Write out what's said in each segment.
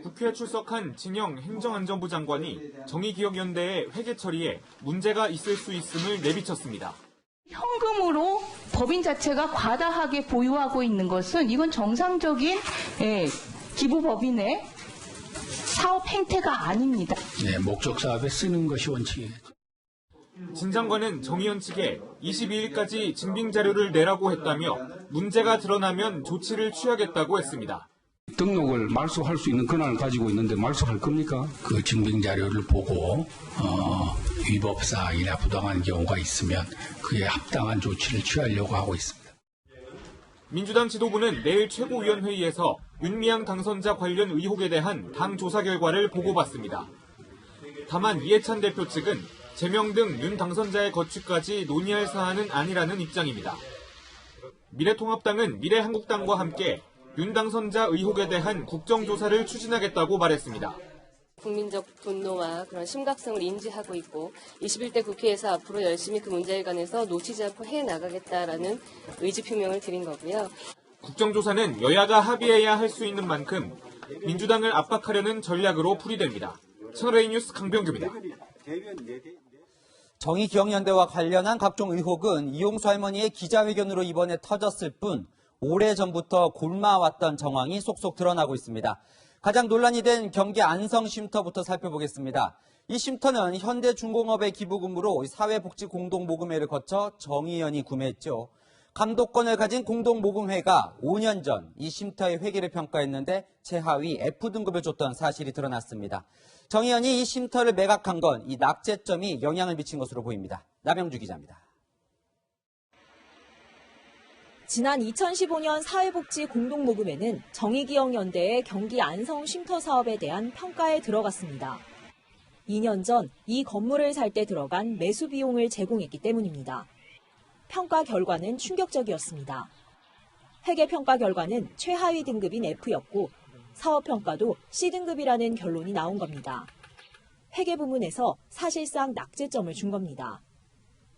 국회에 출석한 진영 행정안전부 장관이 정의기억연대의 회계 처리에 문제가 있을 수 있음을 내비쳤습니다. 현금으로 법인 자체가 과다하게 보유하고 있는 것은 이건 정상적인 기부법인의 사업 행태가 아닙니다. 네, 목적 사업에 쓰는 것이 원칙이에요. 진 장관은 정의연 측에 22일까지 증빙 자료를 내라고 했다며 문제가 드러나면 조치를 취하겠다고 했습니다. 등록을 말소할 수 있는 권한을 가지고 있는데 말소할 겁니까? 그 증빙 자료를 보고 위법 사항이나 부당한 경우가 있으면 그에 합당한 조치를 취하려고 하고 있습니다. 민주당 지도부는 내일 최고위원회의에서 윤미향 당선자 관련 의혹에 대한 당 조사 결과를 보고받습니다. 다만 이해찬 대표 측은 제명 등 윤 당선자의 거취까지 논의할 사안은 아니라는 입장입니다. 미래통합당은 미래한국당과 함께 윤 당선자 의혹에 대한 국정조사를 추진하겠다고 말했습니다. 국민적 분노와 그런 심각성을 인지하고 있고 21대 국회에서 앞으로 열심히 그 문제에 관해서 놓치지 않고 해나가겠다라는 의지 표명을 드린 거고요. 국정조사는 여야가 합의해야 할 수 있는 만큼 민주당을 압박하려는 전략으로 풀이됩니다. 채널A 뉴스 강병규입니다. 정의기억연대와 관련한 각종 의혹은 이용수 할머니의 기자회견으로 이번에 터졌을 뿐 오래전부터 골마왔던 정황이 속속 드러나고 있습니다. 가장 논란이 된 경기 안성 쉼터부터 살펴보겠습니다. 이 쉼터는 현대중공업의 기부금으로 사회복지공동모금회를 거쳐 정의연이 구매했죠. 감독권을 가진 공동모금회가 5년 전 이 쉼터의 회계를 평가했는데 최하위 F등급을 줬던 사실이 드러났습니다. 정의연이 이 쉼터를 매각한 건 이 낙제점이 영향을 미친 것으로 보입니다. 남영주 기자입니다. 지난 2015년 사회복지 공동모금회는 정의기억연대의 경기 안성 쉼터 사업에 대한 평가에 들어갔습니다. 2년 전 이 건물을 살 때 들어간 매수 비용을 제공했기 때문입니다. 평가 결과는 충격적이었습니다. 회계평가 결과는 최하위 등급인 F였고 사업평가도 C등급이라는 결론이 나온 겁니다. 회계 부문에서 사실상 낙제점을 준 겁니다.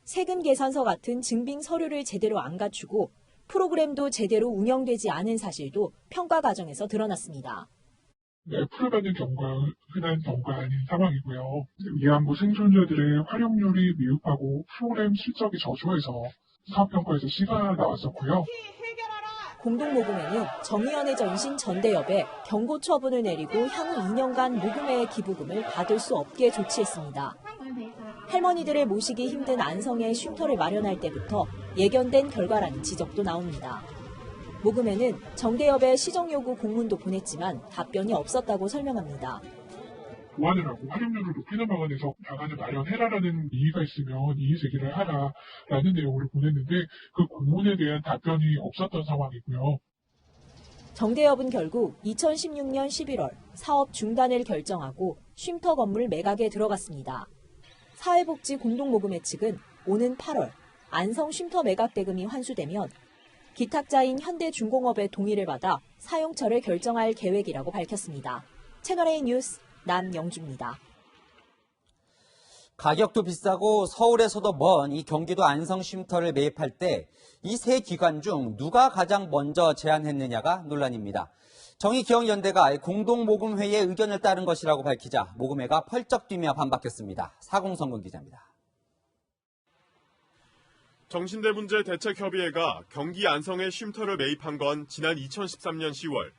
세금 계산서 같은 증빙 서류를 제대로 안 갖추고 프로그램도 제대로 운영되지 않은 사실도 평가 과정에서 드러났습니다. F를 받는 경우가 흔한 경우가 아닌 상황이고요. 위안부 생존자들의 활용률이 미흡하고 프로그램 실적이 저조해서 사업평가에서 C가 나왔었고요. 공동모금회는 정의연의 전신 전대협에 경고 처분을 내리고 향후 2년간 모금회의 기부금을 받을 수 없게 조치했습니다. 할머니들을 모시기 힘든 안성에 쉼터를 마련할 때부터 예견된 결과라는 지적도 나옵니다. 모금회는 정대협에 시정요구 공문도 보냈지만 답변이 없었다고 설명합니다. 보완을 하고 활용률을 높이는 방안에서 방안을 마련해라라는 이의가 있으면 이의 제기를 하라라는 내용으로 보냈는데 그 공문에 대한 답변이 없었던 상황이고요. 정대협은 결국 2016년 11월 사업 중단을 결정하고 쉼터 건물 매각에 들어갔습니다. 사회복지 공동모금회 측은 오는 8월 안성 쉼터 매각 대금이 환수되면 기탁자인 현대중공업의 동의를 받아 사용처를 결정할 계획이라고 밝혔습니다. 채널A 뉴스 남영주입니다. 가격도 비싸고 서울에서도 먼 이 경기도 안성 쉼터를 매입할 때 이 세 기관 중 누가 가장 먼저 제안했느냐가 논란입니다. 정의기억연대가 공동모금회의 의견을 따른 것이라고 밝히자 모금회가 펄쩍 뛰며 반박했습니다. 사공성근 기자입니다. 정신대문제대책협의회가 경기 안성에 쉼터를 매입한 건 지난 2013년 10월.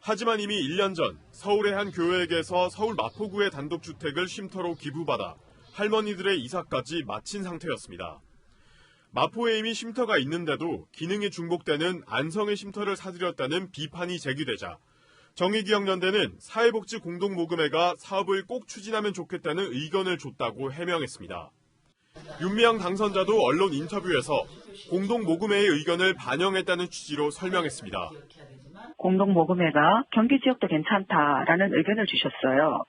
하지만 이미 1년 전 서울의 한 교회에게서 서울 마포구의 단독주택을 쉼터로 기부받아 할머니들의 이사까지 마친 상태였습니다. 마포에 이미 쉼터가 있는데도 기능이 중복되는 안성의 쉼터를 사들였다는 비판이 제기되자 정의기억연대는 사회복지 공동모금회가 사업을 꼭 추진하면 좋겠다는 의견을 줬다고 해명했습니다. 윤미향 당선자도 언론 인터뷰에서 공동모금회의 의견을 반영했다는 취지로 설명했습니다. 공동모금회가 경기 지역도 괜찮다라는 의견을 주셨어요.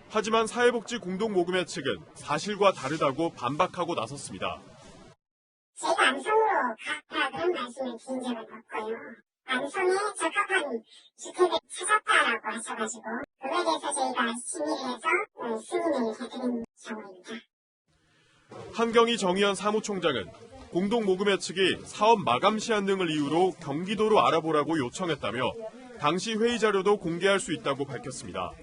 하지만 사회복지 공동모금회 측은 사실과 다르다고 반박하고 나섰습니다. 제가 안성으로 갔다 그런 말씀을 드린 적은 없고요. 안성에 적합한 주택을 찾았다라고 하셔가지고 그거에 대해서 저희가 심의를 해서 승인을 해드린 상황입니다. 한경희 정의연 사무총장은 공동모금회 측이 사업 마감 시한 등을 이유로 경기도로 알아보라고 요청했다며 당시 회의 자료도 공개할 수 있다고 밝혔습니다.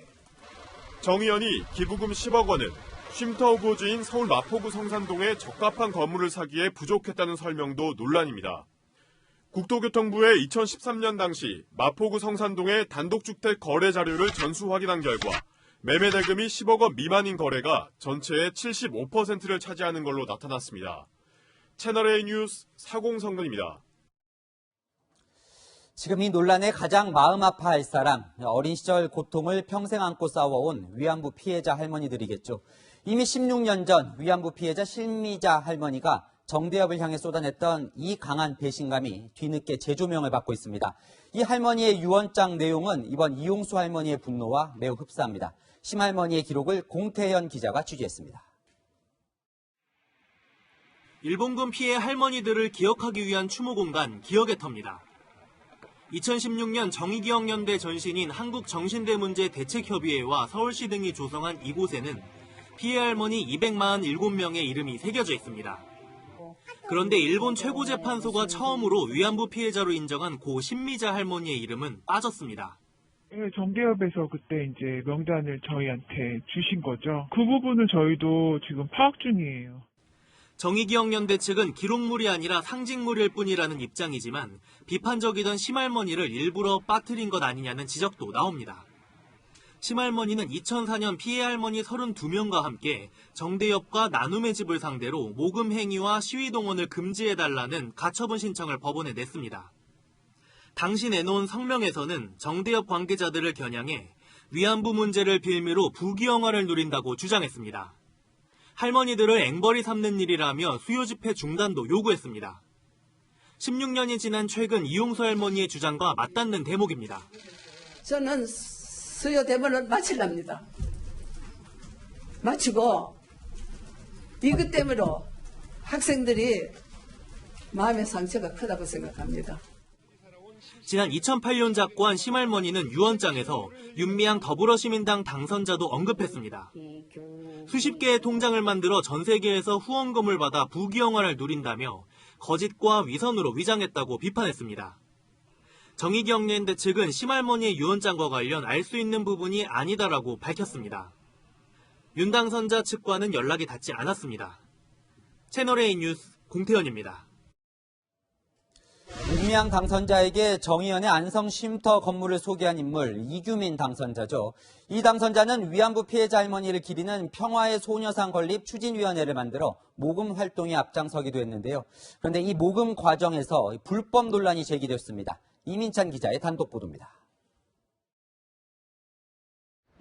정 의원이 기부금 10억 원은 쉼터 후보지인 서울 마포구 성산동에 적합한 건물을 사기에 부족했다는 설명도 논란입니다. 국토교통부의 2013년 당시 마포구 성산동의 단독주택 거래 자료를 전수 확인한 결과 매매 대금이 10억 원 미만인 거래가 전체의 75%를 차지하는 걸로 나타났습니다. 채널A 뉴스 사공성근입니다. 지금 이 논란에 가장 마음 아파할 사람, 어린 시절 고통을 평생 안고 싸워온 위안부 피해자 할머니들이겠죠. 이미 16년 전 위안부 피해자 실미자 할머니가 정대협을 향해 쏟아냈던 이 강한 배신감이 뒤늦게 재조명을 받고 있습니다. 이 할머니의 유언장 내용은 이번 이용수 할머니의 분노와 매우 흡사합니다. 심할머니의 기록을 공태현 기자가 취재했습니다. 일본군 피해 할머니들을 기억하기 위한 추모 공간 기억의 터입니다. 2016년 정의기억연대 전신인 한국정신대문제대책협의회와 서울시 등이 조성한 이곳에는 피해 할머니 247명의 이름이 새겨져 있습니다. 그런데 일본 최고재판소가 처음으로 위안부 피해자로 인정한 고 신미자 할머니의 이름은 빠졌습니다. 정대협에서 그때 이제 명단을 저희한테 주신 거죠. 그 부분은 저희도 지금 파악 중이에요. 정의기억연대 측은 기록물이 아니라 상징물일 뿐이라는 입장이지만 비판적이던 심할머니를 일부러 빠뜨린 것 아니냐는 지적도 나옵니다. 심할머니는 2004년 피해 할머니 32명과 함께 정대협과 나눔의 집을 상대로 모금 행위와 시위 동원을 금지해달라는 가처분 신청을 법원에 냈습니다. 당시 내놓은 성명에서는 정대협 관계자들을 겨냥해 위안부 문제를 빌미로 부귀영화를 누린다고 주장했습니다. 할머니들을 앵벌이 삼는 일이라며 수요 집회 중단도 요구했습니다. 16년이 지난 최근 이용수 할머니의 주장과 맞닿는 대목입니다. 저는 수요 대본을 마치랍니다. 마치고 이것 때문에 학생들이 마음의 상처가 크다고 생각합니다. 지난 2008년 작고한 심할머니는 유언장에서 윤미향 더불어시민당 당선자도 언급했습니다. 수십 개의 통장을 만들어 전 세계에서 후원금을 받아 부귀영화를 누린다며 거짓과 위선으로 위장했다고 비판했습니다. 정의기억연대 측은 심할머니의 유언장과 관련 알 수 있는 부분이 아니다라고 밝혔습니다. 윤 당선자 측과는 연락이 닿지 않았습니다. 채널A 뉴스 공태현입니다. 윤미향 당선자에게 정 의원의 안성 쉼터 건물을 소개한 인물 이규민 당선자죠. 이 당선자는 위안부 피해자 할머니를 기리는 평화의 소녀상 건립 추진위원회를 만들어 모금 활동에 앞장서기도 했는데요. 그런데 이 모금 과정에서 불법 논란이 제기됐습니다. 이민찬 기자의 단독 보도입니다.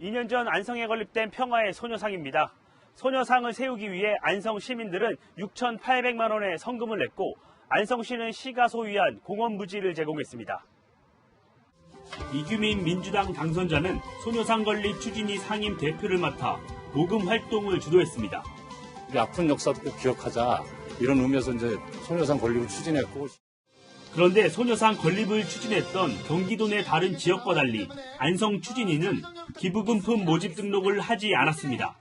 2년 전 안성에 건립된 평화의 소녀상입니다. 소녀상을 세우기 위해 안성 시민들은 6,800만 원의 성금을 냈고 안성시는 시가 소유한 공원 부지를 제공했습니다. 이규민 민주당 당선자는 소녀상 건립 추진위 상임 대표를 맡아 모금 활동을 주도했습니다. 우리 아픈 역사도 꼭 기억하자 이런 의미에서 이제 소녀상 건립을 추진했고. 그런데 소녀상 건립을 추진했던 경기도 내 다른 지역과 달리 안성 추진위는 기부금품 모집 등록을 하지 않았습니다.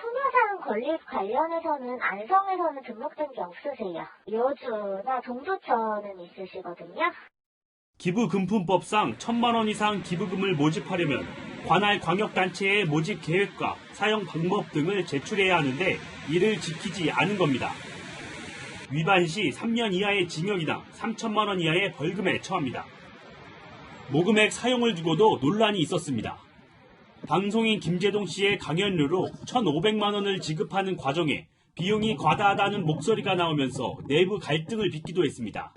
소녀상 건립 관련해서는 안성에서는 등록된 게 없으세요. 여주나 동두천은 있으시거든요. 기부금품법상 1,000만 원 이상 기부금을 모집하려면 관할 광역단체의 모집 계획과 사용 방법 등을 제출해야 하는데 이를 지키지 않은 겁니다. 위반 시 3년 이하의 징역이나 3천만 원 이하의 벌금에 처합니다. 모금액 사용을 두고도 논란이 있었습니다. 방송인 김재동 씨의 강연료로 1,500만 원을 지급하는 과정에 비용이 과다하다는 목소리가 나오면서 내부 갈등을 빚기도 했습니다.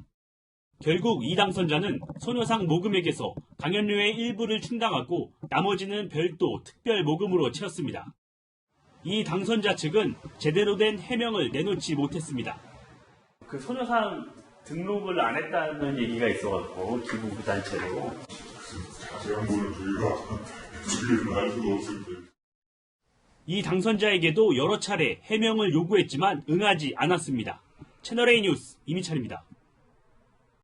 결국 이 당선자는 소녀상 모금액에서 강연료의 일부를 충당하고 나머지는 별도 특별 모금으로 채웠습니다. 이 당선자 측은 제대로 된 해명을 내놓지 못했습니다. 그 소녀상 등록을 안 했다는 얘기가 있어갖고 기부 단체로 자세한 거는 저희가 얘기를 할 수가 없을 텐데. 이 당선자에게도 여러 차례 해명을 요구했지만 응하지 않았습니다. 채널A 뉴스 이민찬입니다.